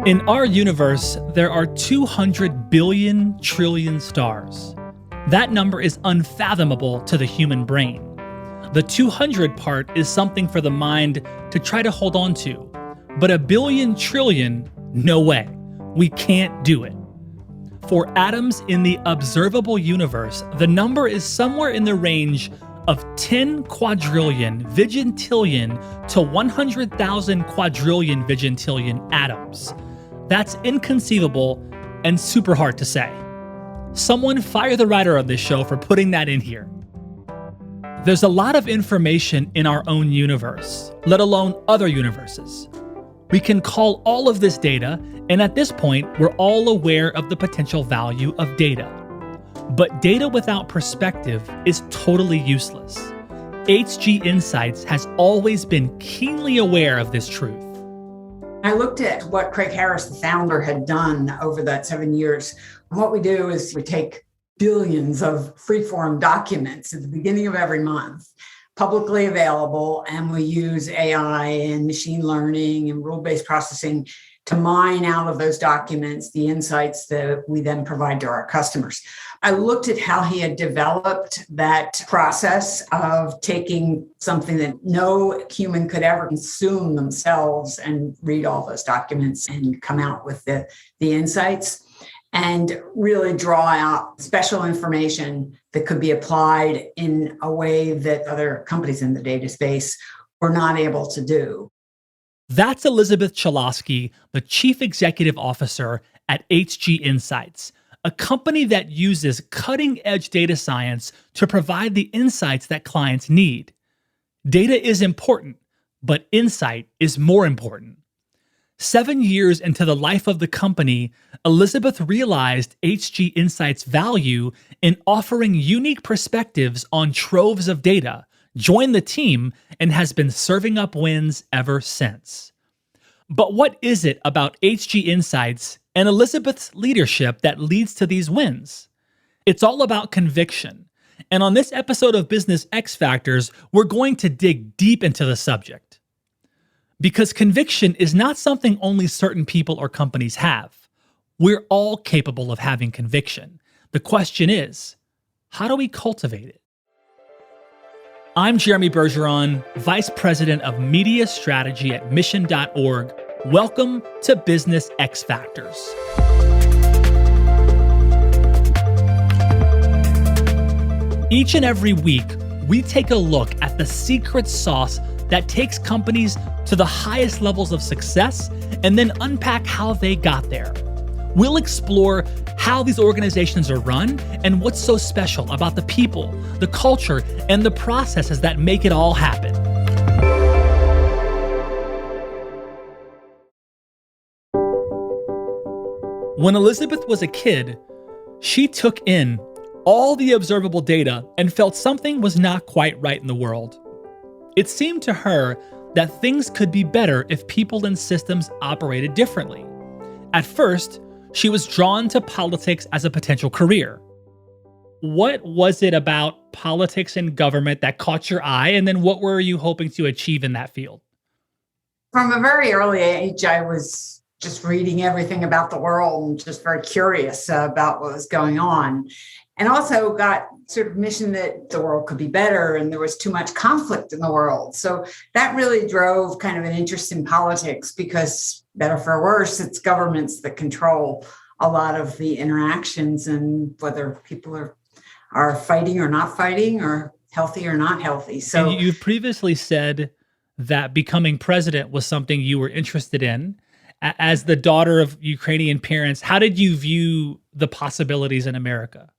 In our universe, there are 200 billion trillion stars. That number is unfathomable to the human brain. The 200 part is something for the mind to try to hold on to. But a billion trillion, no way. We can't do it. For atoms in the observable universe, the number is somewhere in the range of 10 quadrillion vigintillion to 100,000 quadrillion vigintillion atoms. That's inconceivable and super hard to say. Someone fire the writer of this show for putting that in here. There's a lot of information in our own universe, let alone other universes. We can call all of this data, and at this point, we're all aware of the potential value of data. But data without perspective is totally useless. HG Insights has always been keenly aware of this truth. I looked at what Craig Harris, the founder, had done over that 7 years. And what we do is we take billions of free-form documents at the beginning of every month, publicly available, and we use AI and machine learning and rule-based processing to mine out of those documents the insights that we then provide to our customers. I looked at how he had developed that process of taking something that no human could ever consume themselves and read all those documents and come out with the insights and really draw out special information that could be applied in a way that other companies in the data space were not able to do. That's Elizabeth Cholawsky, the Chief Executive Officer at HG Insights, a company that uses cutting-edge data science to provide the insights that clients need. Data is important, but insight is more important. 7 years into the life of the company, Elizabeth realized HG Insights' value in offering unique perspectives on troves of data, joined the team, and has been serving up wins ever since. But what is it about HG Insights and Elizabeth's leadership that leads to these wins? It's all about conviction. And on this episode of Business X Factors, we're going to dig deep into the subject. Because conviction is not something only certain people or companies have. We're all capable of having conviction. The question is, how do we cultivate it? I'm Jeremy Bergeron, Vice President of Media Strategy at Mission.org. Welcome to Business X Factors. Each and every week, we take a look at the secret sauce that takes companies to the highest levels of success and then unpack how they got there. We'll explore how these organizations are run and what's so special about the people, the culture, and the processes that make it all happen. When Elizabeth was a kid, she took in all the observable data and felt something was not quite right in the world. It seemed to her that things could be better if people and systems operated differently. At first, she was drawn to politics as a potential career. What was it about politics and government that caught your eye, and then what were you hoping to achieve in that field? From a very early age, I was just reading everything about the world and just very curious about what was going on. And also got sort of mission that the world could be better and there was too much conflict in the world. So that really drove kind of an interest in politics because, better for worse, it's governments that control a lot of the interactions and whether people are fighting or not fighting or healthy or not healthy. So and you've previously said that becoming president was something you were interested in. As the daughter of Ukrainian parents, how did you view the possibilities in America?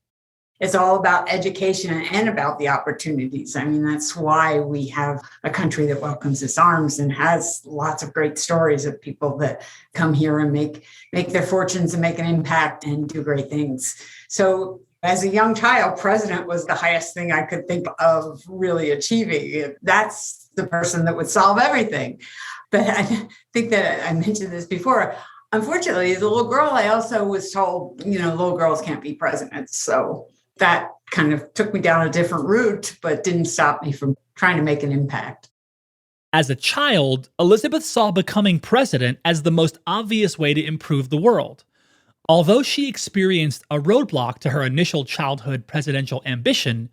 It's all about education and about the opportunities. I mean, that's why we have a country that welcomes its arms and has lots of great stories of people that come here and make their fortunes and make an impact and do great things. So as a young child, president was the highest thing I could think of really achieving. That's the person that would solve everything. But I think that I mentioned this before. Unfortunately, as a little girl, I also was told, little girls can't be presidents. So that kind of took me down a different route, but didn't stop me from trying to make an impact. As a child, Elizabeth saw becoming president as the most obvious way to improve the world. Although she experienced a roadblock to her initial childhood presidential ambition,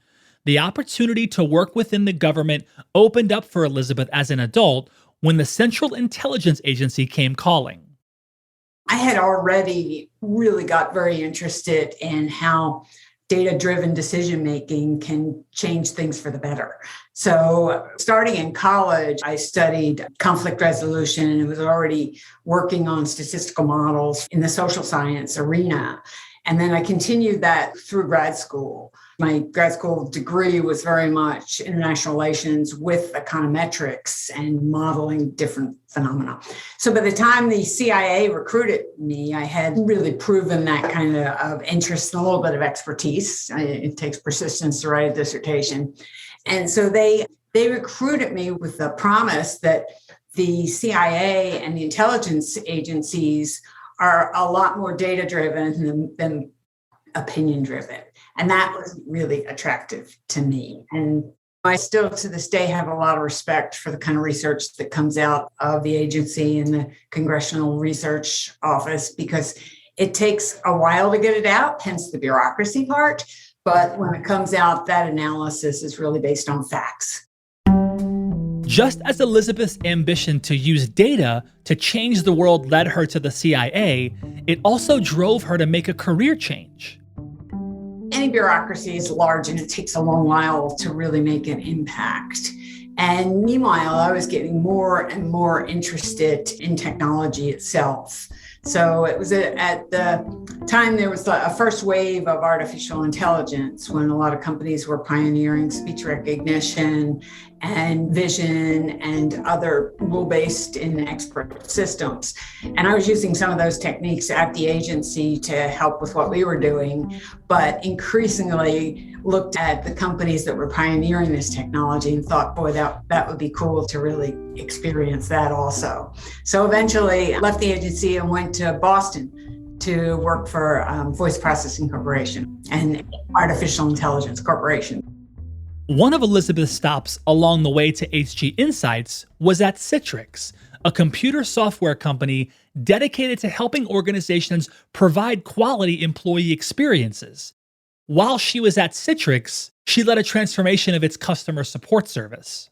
the opportunity to work within the government opened up for Elizabeth as an adult when the Central Intelligence Agency came calling. I had already really got very interested in how data-driven decision making can change things for the better. So starting in college, I studied conflict resolution and was already working on statistical models in the social science arena. And then I continued that through grad school. My grad school degree was very much international relations with econometrics and modeling different phenomena. So by the time the CIA recruited me, I had really proven that kind of interest and a little bit of expertise. It takes persistence to write a dissertation. And so they recruited me with the promise that the CIA and the intelligence agencies are a lot more data-driven than opinion-driven. And that was really attractive to me. And I still, to this day, have a lot of respect for the kind of research that comes out of the agency and the Congressional Research Office, because it takes a while to get it out, hence the bureaucracy part. But when it comes out, that analysis is really based on facts. Just as Elizabeth's ambition to use data to change the world led her to the CIA, it also drove her to make a career change. Any bureaucracy is large and it takes a long while to really make an impact. And meanwhile, I was getting more and more interested in technology itself. So it was at the time there was a first wave of artificial intelligence when a lot of companies were pioneering speech recognition and vision and other rule-based and expert systems. And I was using some of those techniques at the agency to help with what we were doing, but increasingly looked at the companies that were pioneering this technology and thought, boy, that would be cool to really experience that also. So eventually I left the agency and went to Boston to work for Voice Processing Corporation and Artificial Intelligence Corporation. One of Elizabeth's stops along the way to HG Insights was at Citrix, a computer software company dedicated to helping organizations provide quality employee experiences. While she was at Citrix, she led a transformation of its customer support service.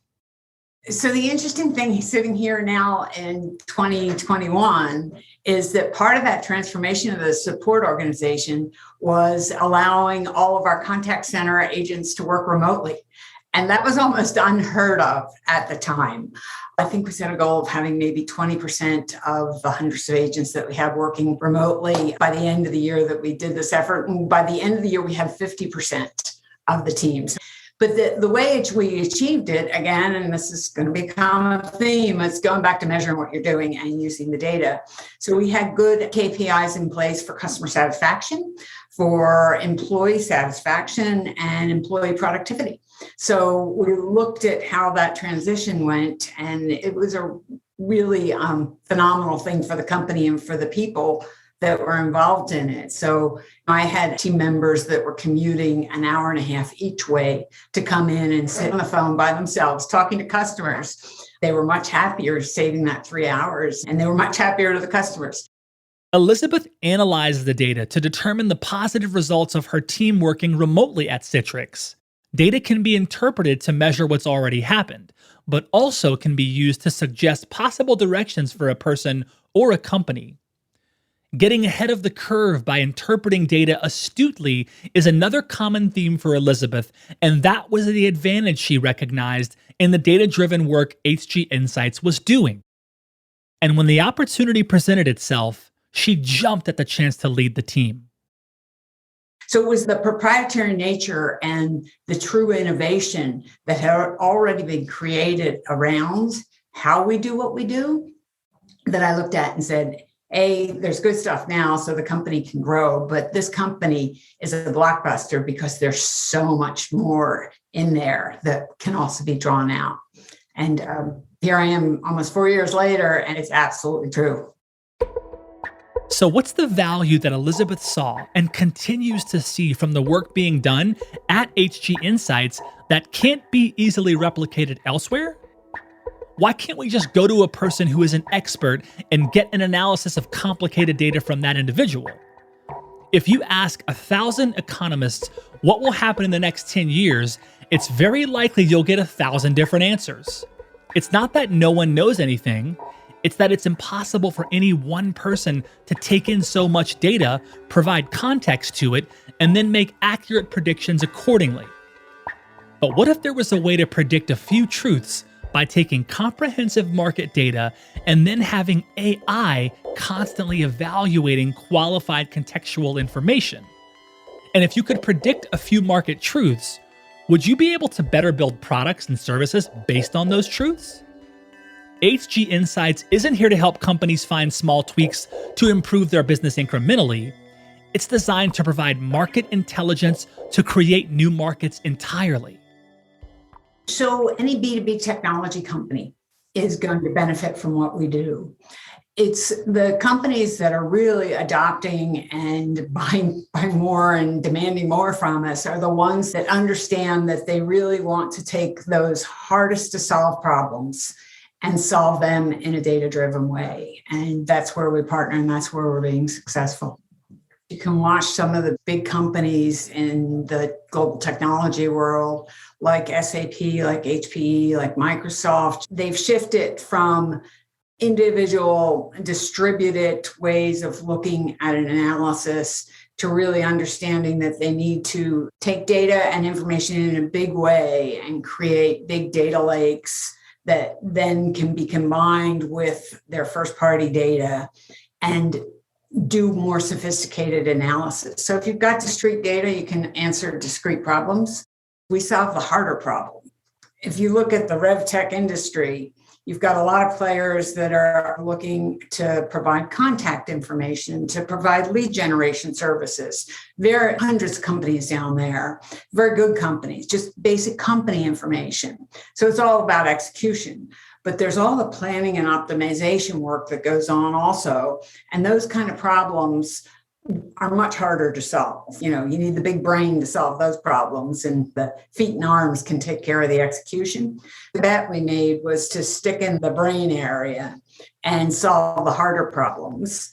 So the interesting thing sitting here now in 2021 is that part of that transformation of the support organization was allowing all of our contact center agents to work remotely. And that was almost unheard of at the time. I think we set a goal of having maybe 20% of the hundreds of agents that we have working remotely by the end of the year that we did this effort. And by the end of the year, we had 50% of the teams. But the way we achieved it, again, and this is going to become a theme, it's going back to measuring what you're doing and using the data. So we had good KPIs in place for customer satisfaction, for employee satisfaction, and employee productivity. So we looked at how that transition went, and it was a really phenomenal thing for the company and for the people that were involved in it. So I had team members that were commuting an hour and a half each way to come in and sit on the phone by themselves, talking to customers. They were much happier saving that 3 hours, and they were much happier to the customers. Elizabeth analyzed the data to determine the positive results of her team working remotely at Citrix. Data can be interpreted to measure what's already happened, but also can be used to suggest possible directions for a person or a company. Getting ahead of the curve by interpreting data astutely is another common theme for Elizabeth, and that was the advantage she recognized in the data-driven work HG Insights was doing. And when the opportunity presented itself, she jumped at the chance to lead the team. So it was the proprietary nature and the true innovation that had already been created around how we do what we do that I looked at and said, there's good stuff now so the company can grow, but this company is a blockbuster because there's so much more in there that can also be drawn out. And here I am almost 4 years later, and it's absolutely true. So what's the value that Elizabeth saw and continues to see from the work being done at HG Insights that can't be easily replicated elsewhere? Why can't we just go to a person who is an expert and get an analysis of complicated data from that individual? If you ask 1,000 economists what will happen in the next 10 years, it's very likely you'll get 1,000 different answers. It's not that no one knows anything, it's that it's impossible for any one person to take in so much data, provide context to it, and then make accurate predictions accordingly. But what if there was a way to predict a few truths by taking comprehensive market data and then having AI constantly evaluating qualified contextual information? And if you could predict a few market truths, would you be able to better build products and services based on those truths? HG Insights isn't here to help companies find small tweaks to improve their business incrementally. It's designed to provide market intelligence to create new markets entirely. So any B2B technology company is going to benefit from what we do. It's the companies that are really adopting and buying more and demanding more from us are the ones that understand that they really want to take those hardest to solve problems and solve them in a data-driven way. And that's where we partner, and that's where we're being successful. You can watch some of the big companies in the global technology world, like SAP, like HPE, like Microsoft. They've shifted from individual distributed ways of looking at an analysis to really understanding that they need to take data and information in a big way and create big data lakes that then can be combined with their first-party data and do more sophisticated analysis. So if you've got discrete data, you can answer discrete problems. We solve the harder problem. If you look at the RevTech industry, you've got a lot of players that are looking to provide contact information, to provide lead generation services. There are hundreds of companies down there, very good companies, just basic company information. So it's all about execution. But there's all the planning and optimization work that goes on also. And those kind of problems are much harder to solve. You need the big brain to solve those problems, and the feet and arms can take care of the execution. The bet we made was to stick in the brain area and solve the harder problems.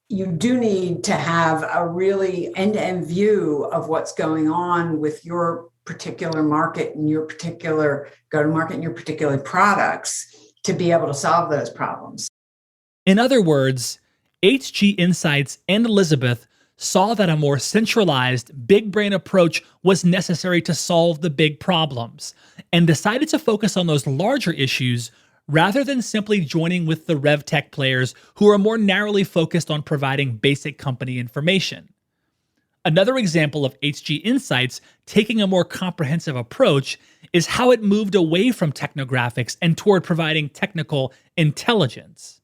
You do need to have a really end-to-end view of what's going on with your particular market and your particular go-to-market and your particular products to be able to solve those problems. In other words, HG Insights and Elizabeth saw that a more centralized, big brain approach was necessary to solve the big problems, and decided to focus on those larger issues rather than simply joining with the RevTech players who are more narrowly focused on providing basic company information. Another example of HG Insights taking a more comprehensive approach is how it moved away from technographics and toward providing technical intelligence.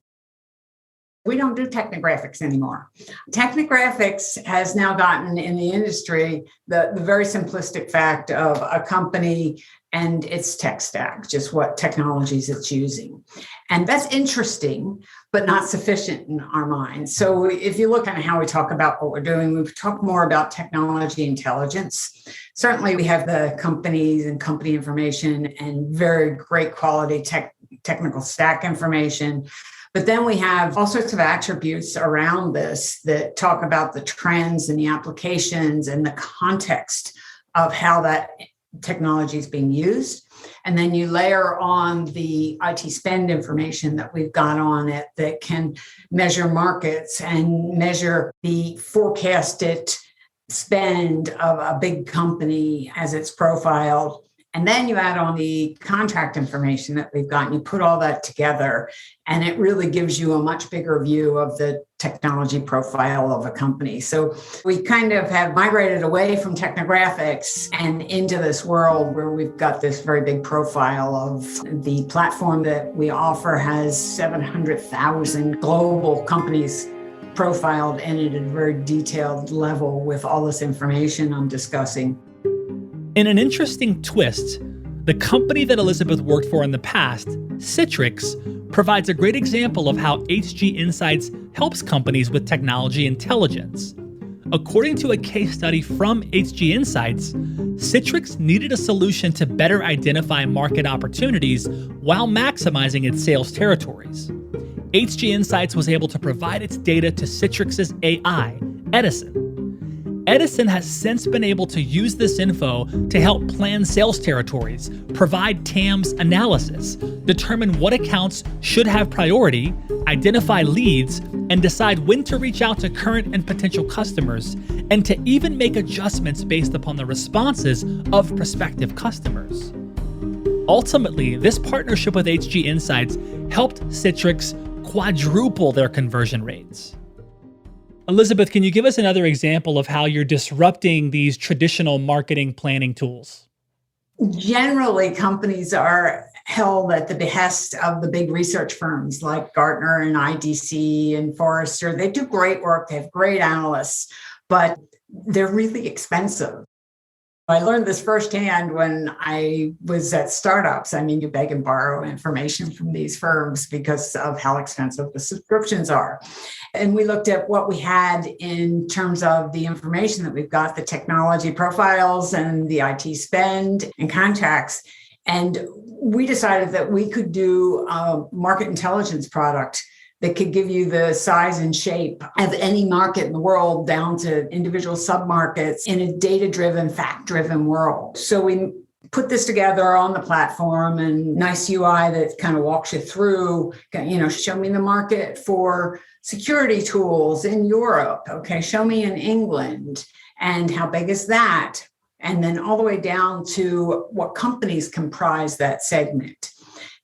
We don't do technographics anymore. Technographics has now gotten in the industry the very simplistic fact of a company and its tech stack, just what technologies it's using. And that's interesting, but not sufficient in our minds. So if you look at how we talk about what we're doing, we talk more about technology intelligence. Certainly we have the companies and company information and very great quality technical stack information. But then we have all sorts of attributes around this that talk about the trends and the applications and the context of how that technology is being used. And then you layer on the IT spend information that we've got on it that can measure markets and measure the forecasted spend of a big company as it's profiled. And then you add on the contract information that we've got, and you put all that together, and it really gives you a much bigger view of the technology profile of a company. So we kind of have migrated away from technographics and into this world where we've got this very big profile of the platform that we offer has 700,000 global companies profiled in it at a very detailed level with all this information I'm discussing. In an interesting twist, the company that Elizabeth worked for in the past, Citrix, provides a great example of how HG Insights helps companies with technology intelligence. According to a case study from HG Insights, Citrix needed a solution to better identify market opportunities while maximizing its sales territories. HG Insights was able to provide its data to Citrix's AI, Edison. Edison has since been able to use this info to help plan sales territories, provide TAMS analysis, determine what accounts should have priority, identify leads, and decide when to reach out to current and potential customers, and to even make adjustments based upon the responses of prospective customers. Ultimately, this partnership with HG Insights helped Citrix quadruple their conversion rates. Elizabeth, can you give us another example of how you're disrupting these traditional marketing planning tools? Generally, companies are held at the behest of the big research firms like Gartner and IDC and Forrester. They do great work, they have great analysts, but they're really expensive. I learned this firsthand when I was at startups. I mean, you beg and borrow information from these firms because of how expensive the subscriptions are. And we looked at what we had in terms of the information that we've got, the technology profiles and the IT spend and contracts. And we decided that we could do a market intelligence product that could give you the size and shape of any market in the world down to individual submarkets in a data-driven, fact-driven world. So we put this together on the platform and nice UI that kind of walks you through, show me the market for security tools in Europe. Okay, show me in England. And how big is that? And then all the way down to what companies comprise that segment.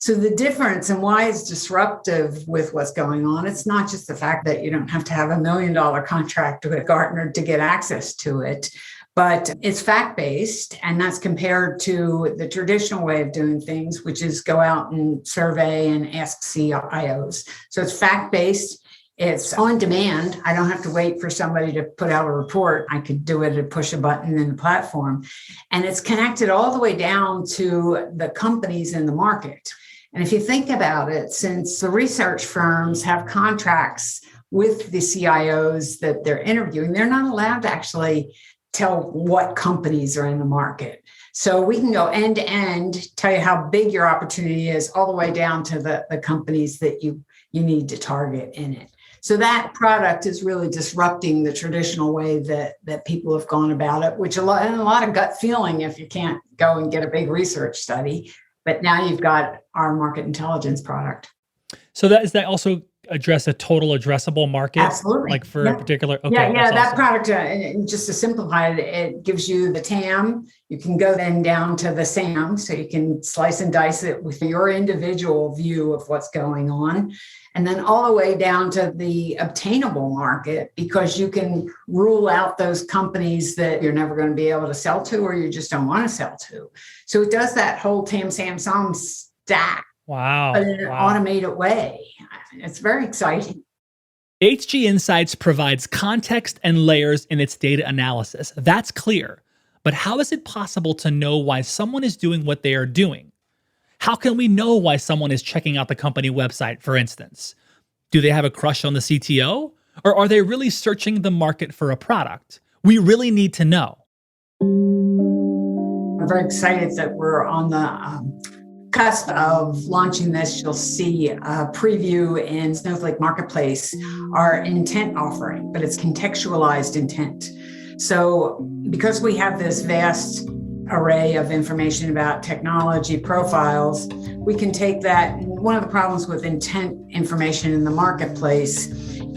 So the difference and why it's disruptive with what's going on, it's not just the fact that you don't have to have $1 million contract with Gartner to get access to it, but it's fact-based, and that's compared to the traditional way of doing things, which is go out and survey and ask CIOs. So it's fact-based. It's on demand. I don't have to wait for somebody to put out a report. I could do it and push a button in the platform. And it's connected all the way down to the companies in the market. And if you think about it, since the research firms have contracts with the CIOs that they're interviewing, they're not allowed to actually tell what companies are in the market. So we can go end to end, tell you how big your opportunity is, all the way down to the companies that you need to target in it. So that product is really disrupting the traditional way that people have gone about it, which a lot of gut feeling if you can't go and get a big research study. But now you've got our market intelligence product. So does that also address a total addressable market? Absolutely. Like for a particular, okay. Yeah, that awesome. product, just to simplify it, it gives you the TAM. You can go then down to the SAM, so you can slice and dice it with your individual view of what's going on. And then all the way down to the obtainable market, because you can rule out those companies that you're never going to be able to sell to or you just don't want to sell to. So it does that whole TAM, SAM, SOM stack. Wow. But in an automated way. It's very exciting. HG Insights provides context and layers in its data analysis. That's clear. But how is it possible to know why someone is doing what they are doing? How can we know why someone is checking out the company website, for instance? Do they have a crush on the CTO? Or are they really searching the market for a product? We really need to know. I'm very excited that we're on the cusp of launching this. You'll see a preview in Snowflake Marketplace, our intent offering, but it's contextualized intent. So because we have this vast array of information about technology profiles, we can take that. One of the problems with intent information in the marketplace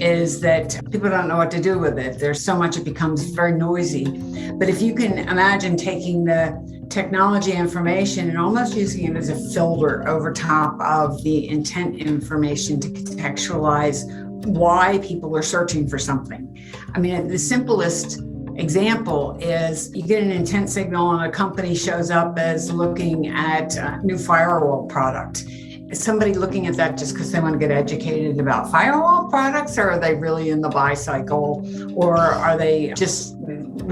is that people don't know what to do with it. There's so much, it becomes very noisy. But if you can imagine taking the technology information and almost using it as a filter over top of the intent information to contextualize why people are searching for something. I mean, the simplest example is you get an intent signal and a company shows up as looking at a new firewall product. Is somebody looking at that just because they want to get educated about firewall products, or are they really in the buy cycle, or are they just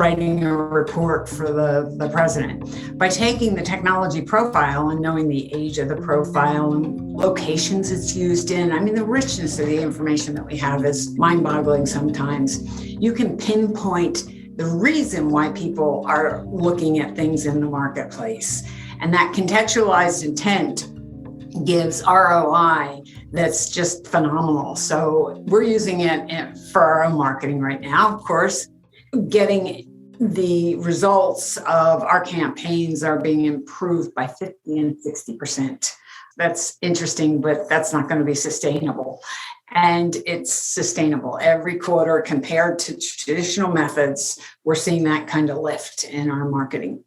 writing a report for the president. By taking the technology profile and knowing the age of the profile and locations it's used in, I mean, the richness of the information that we have is mind-boggling sometimes. You can pinpoint the reason why people are looking at things in the marketplace. And that contextualized intent gives ROI that's just phenomenal. So we're using it for our own marketing right now. Of course, getting the results of our campaigns are being improved by 50 and 60%. That's interesting, but that's not going to be sustainable. And it's sustainable. Every quarter compared to traditional methods, we're seeing that kind of lift in our marketing.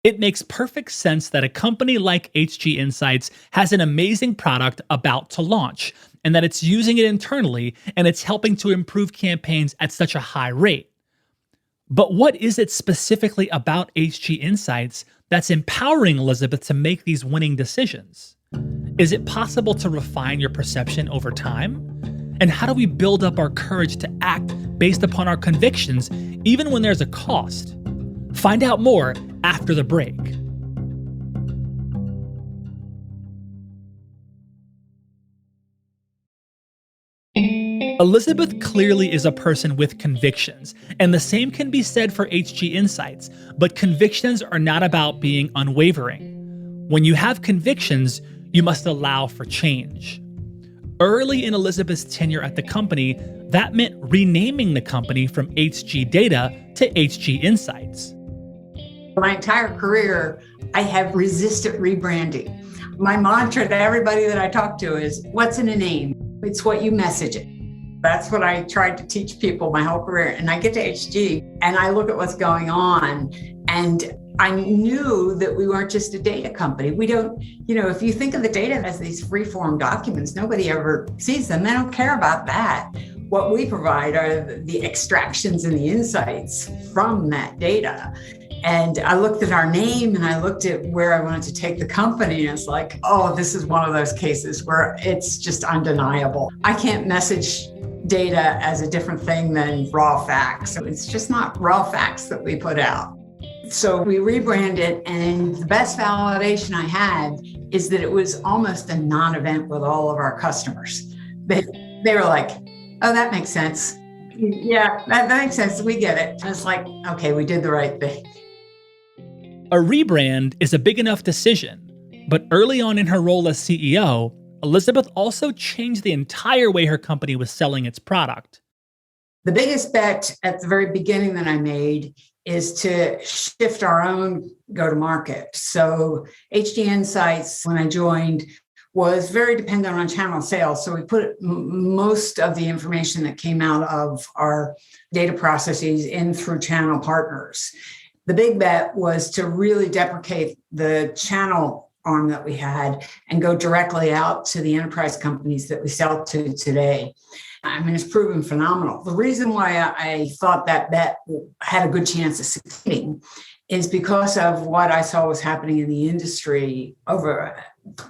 It makes perfect sense that a company like HG Insights has an amazing product about to launch, and that it's using it internally and it's helping to improve campaigns at such a high rate. But what is it specifically about HG Insights that's empowering Elizabeth to make these winning decisions? Is it possible to refine your perception over time? And how do we build up our courage to act based upon our convictions, even when there's a cost? Find out more after the break. Elizabeth clearly is a person with convictions, and the same can be said for HG Insights, but convictions are not about being unwavering. When you have convictions, you must allow for change. Early in Elizabeth's tenure at the company, that meant renaming the company from HG Data to HG Insights. My entire career, I have resisted rebranding. My mantra to everybody that I talk to is, what's in a name? It's what you message it. That's what I tried to teach people my whole career. And I get to HG and I look at what's going on, and I knew that we weren't just a data company. We don't, if you think of the data as these free-form documents, nobody ever sees them. They don't care about that. What we provide are the extractions and the insights from that data. And I looked at our name and I looked at where I wanted to take the company, and it's like, oh, this is one of those cases where it's just undeniable. I can't message data as a different thing than raw facts. It's just not raw facts that we put out. So we rebranded, and the best validation I had is that it was almost a non-event with all of our customers. They were like, oh, that makes sense. Yeah, that makes sense. We get it. And it's like, okay, we did the right thing. A rebrand is a big enough decision, but early on in her role as CEO, Elizabeth also changed the entire way her company was selling its product. The biggest bet at the very beginning that I made is to shift our own go-to-market. So HG Insights, when I joined, was very dependent on channel sales. So we put most of the information that came out of our data processes in through channel partners. The big bet was to really deprecate the channel arm that we had and go directly out to the enterprise companies that we sell to today. I mean, it's proven phenomenal. The reason why I thought that bet had a good chance of succeeding is because of what I saw was happening in the industry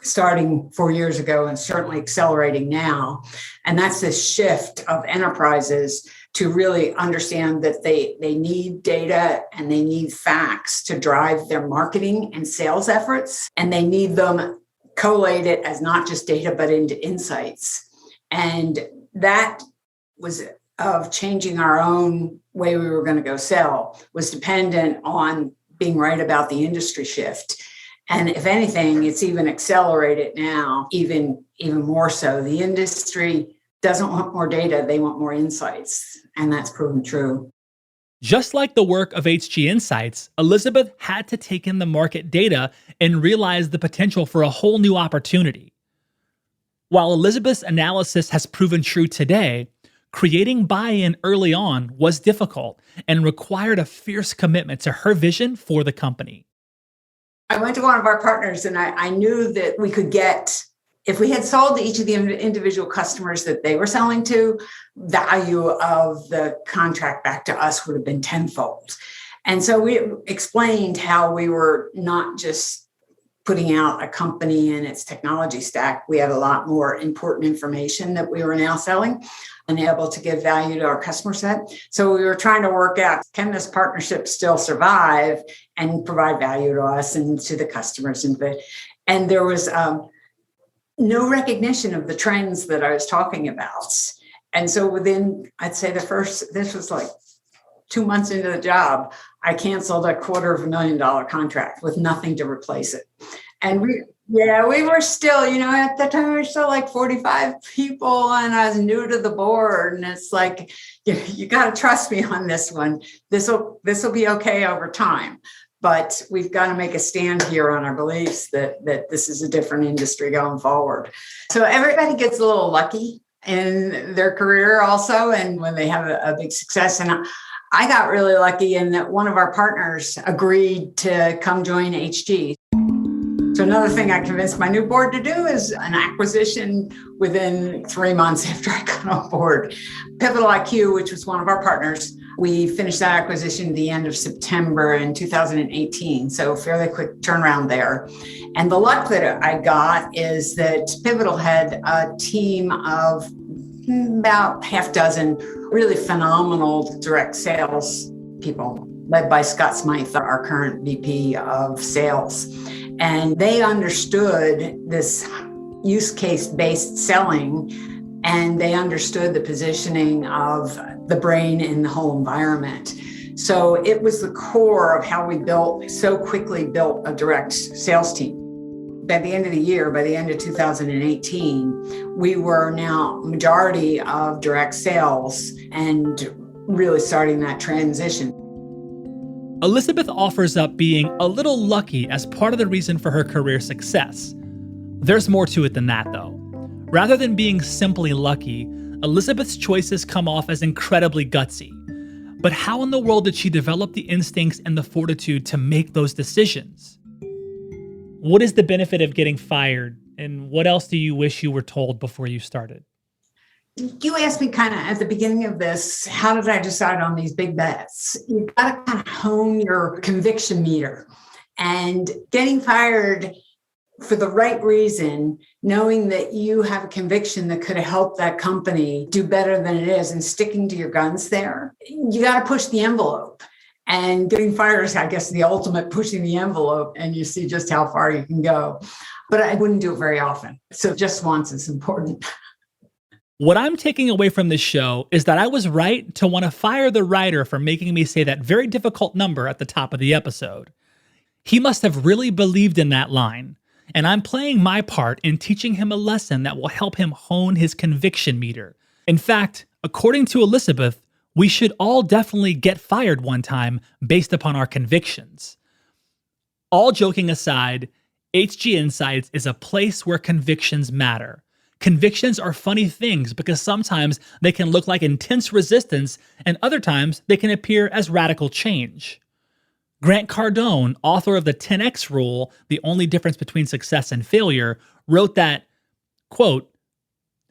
starting 4 years ago and certainly accelerating now. And that's this shift of enterprises to really understand that they need data and they need facts to drive their marketing and sales efforts. And they need them collated as not just data, but into insights. And that was of changing our own way we were going to go sell was dependent on being right about the industry shift. And if anything, it's even accelerated now, even more so. The industry doesn't want more data, they want more insights. And that's proven true. Just like the work of HG Insights, Elizabeth had to take in the market data and realize the potential for a whole new opportunity. While Elizabeth's analysis has proven true today, creating buy-in early on was difficult and required a fierce commitment to her vision for the company. I went to one of our partners and I knew that we could get, if we had sold to each of the individual customers that they were selling to, value of the contract back to us would have been tenfold. And so we explained how we were not just putting out a company and its technology stack, we had a lot more important information that we were now selling and able to give value to our customer set. So we were trying to work out, can this partnership still survive and provide value to us and to the customers? And there was no recognition of the trends that I was talking about. And so within, I'd say this was like 2 months into the job, I canceled a $250,000 contract with nothing to replace it. And we were still, at the time we were still like 45 people and I was new to the board. And it's like, you got to trust me on this one. This will be okay over time. But we've got to make a stand here on our beliefs that this is a different industry going forward. So everybody gets a little lucky in their career also. And when they have a big success. And I got really lucky in that one of our partners agreed to come join HG. So another thing I convinced my new board to do is an acquisition within 3 months after I got on board. Pivotal IQ, which was one of our partners, we finished that acquisition at the end of September in 2018. So fairly quick turnaround there. And the luck that I got is that Pivotal had a team of about half dozen really phenomenal direct sales people, led by Scott Smythe, our current VP of sales. And they understood this use case-based selling, and they understood the positioning of the brain in the whole environment. So it was the core of how we so quickly built a direct sales team. By the end of the year, by the end of 2018, we were now majority of direct sales and really starting that transition. Elizabeth offers up being a little lucky as part of the reason for her career success. There's more to it than that, though. Rather than being simply lucky, Elizabeth's choices come off as incredibly gutsy. But how in the world did she develop the instincts and the fortitude to make those decisions? What is the benefit of getting fired, and what else do you wish you were told before you started? You asked me kind of at the beginning of this, how did I decide on these big bets? You got to kind of hone your conviction meter, and getting fired for the right reason, knowing that you have a conviction that could help that company do better than it is and sticking to your guns there. You got to push the envelope. And getting fired is, I guess, the ultimate pushing the envelope, and you see just how far you can go. But I wouldn't do it very often. So just once is important. What I'm taking away from this show is that I was right to want to fire the writer for making me say that very difficult number at the top of the episode. He must have really believed in that line, and I'm playing my part in teaching him a lesson that will help him hone his conviction meter. In fact, according to Elizabeth, we should all definitely get fired one time based upon our convictions. All joking aside, HG Insights is a place where convictions matter. Convictions are funny things because sometimes they can look like intense resistance and other times they can appear as radical change. Grant Cardone, author of the 10X Rule, The Only Difference Between Success and Failure, wrote that, quote,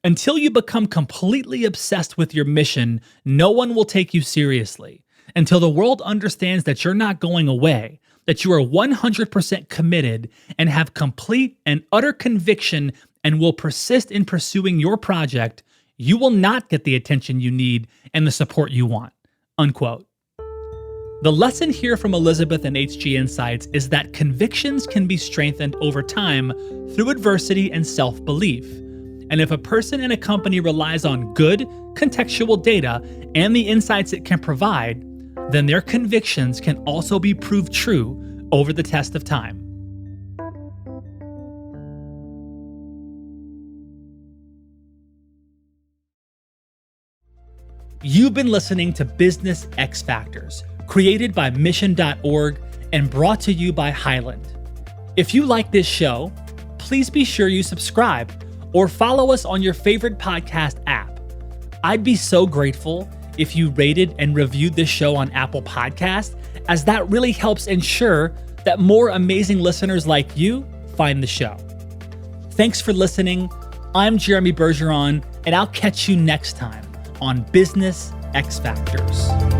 "Until you become completely obsessed with your mission, no one will take you seriously. Until the world understands that you're not going away, that you are 100% committed and have complete and utter conviction and will persist in pursuing your project, you will not get the attention you need and the support you want." Unquote. The lesson here from Elizabeth and HG Insights is that convictions can be strengthened over time through adversity and self-belief. And if a person in a company relies on good, contextual data and the insights it can provide, then their convictions can also be proved true over the test of time. You've been listening to Business X Factors, created by Mission.org and brought to you by Highland. If you like this show, please be sure you subscribe or follow us on your favorite podcast app. I'd be so grateful if you rated and reviewed this show on Apple Podcasts, as that really helps ensure that more amazing listeners like you find the show. Thanks for listening. I'm Jeremy Bergeron, and I'll catch you next time on Business X Factors.